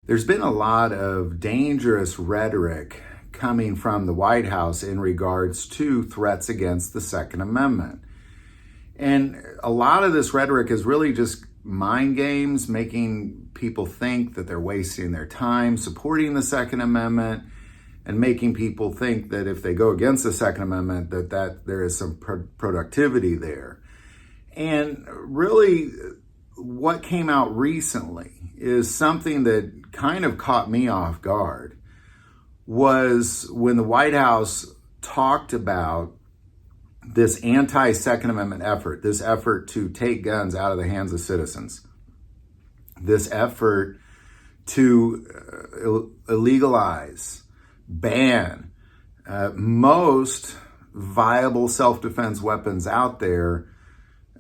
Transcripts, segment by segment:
There's been a lot of dangerous rhetoric coming from the White House in regards to threats against the Second Amendment. And a lot of this rhetoric is really just mind games, making people think that they're wasting their time supporting the Second Amendment, and making people think that if they go against the Second Amendment, that there is some productivity there. And really, what came out recently is something that kind of caught me off guard, was when the White House talked about this anti-Second Amendment effort, this effort to take guns out of the hands of citizens, this effort to illegalize, ban most viable self-defense weapons out there.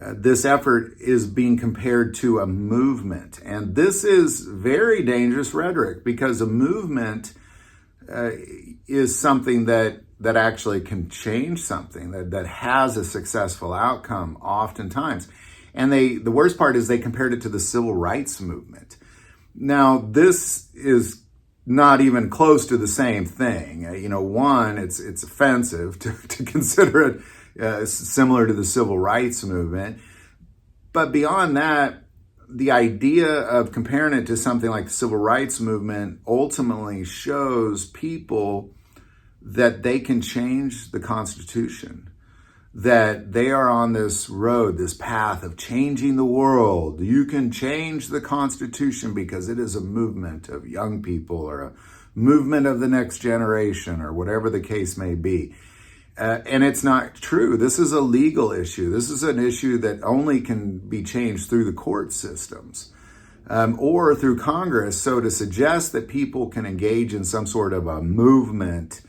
This effort is being compared to a movement. And this is very dangerous rhetoric, because a movement is something that actually can change something, that has a successful outcome oftentimes. And the worst part is they compared it to the civil rights movement. Now, this is not even close to the same thing. One, it's offensive to consider it similar to the civil rights movement. But beyond that, the idea of comparing it to something like the civil rights movement ultimately shows people that they can change the Constitution, that they are on this road, this path of changing the world. You can change the Constitution because it is a movement of young people, or a movement of the next generation, or whatever the case may be. And it's not true. This is a legal issue. This is an issue that only can be changed through the court systems or through Congress. So to suggest that people can engage in some sort of a movement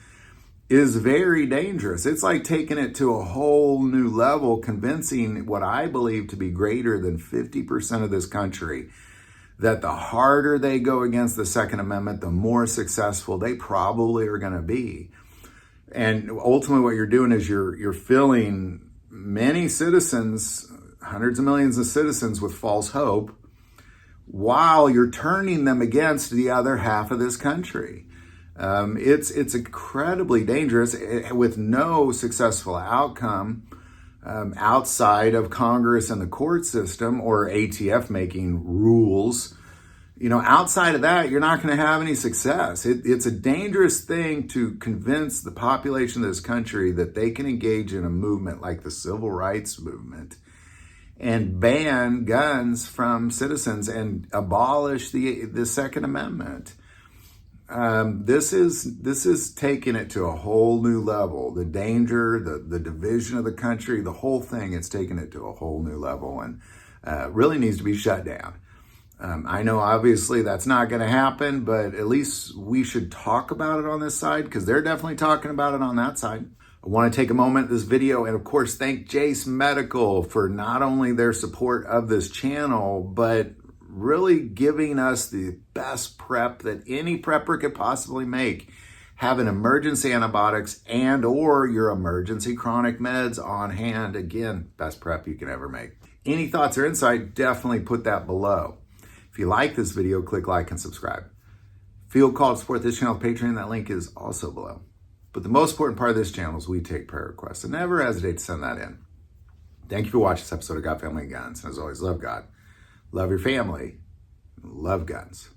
is very dangerous. It's like taking it to a whole new level, convincing what I believe to be greater than 50% of this country that the harder they go against the Second Amendment, the more successful they probably are going to be. And ultimately what you're doing is you're filling many citizens, hundreds of millions of citizens, with false hope, while you're turning them against the other half of this country. It's incredibly dangerous, with no successful outcome outside of Congress and the court system, or ATF making rules. Outside of that, you're not going to have any success. It's a dangerous thing to convince the population of this country that they can engage in a movement like the civil rights movement and ban guns from citizens and abolish the Second Amendment. This is taking it to a whole new level. The danger, the division of the country, the whole thing, it's taken it to a whole new level, and really needs to be shut down. I know obviously that's not going to happen, but at least we should talk about it on this side, because they're definitely talking about it on that side. I want to take a moment in this video and of course thank Jace Medical for not only their support of this channel, but really giving us the best prep that any prepper could possibly make. Having emergency antibiotics and or your emergency chronic meds on hand. Again, best prep you can ever make. Any thoughts or insight, definitely put that below. If you like this video, click like and subscribe. Feel called to support this channel with Patreon. That link is also below. But the most important part of this channel is we take prayer requests, and never hesitate to send that in. Thank you for watching this episode of God, Family, and Guns. And as always, love God, love your family, love guns.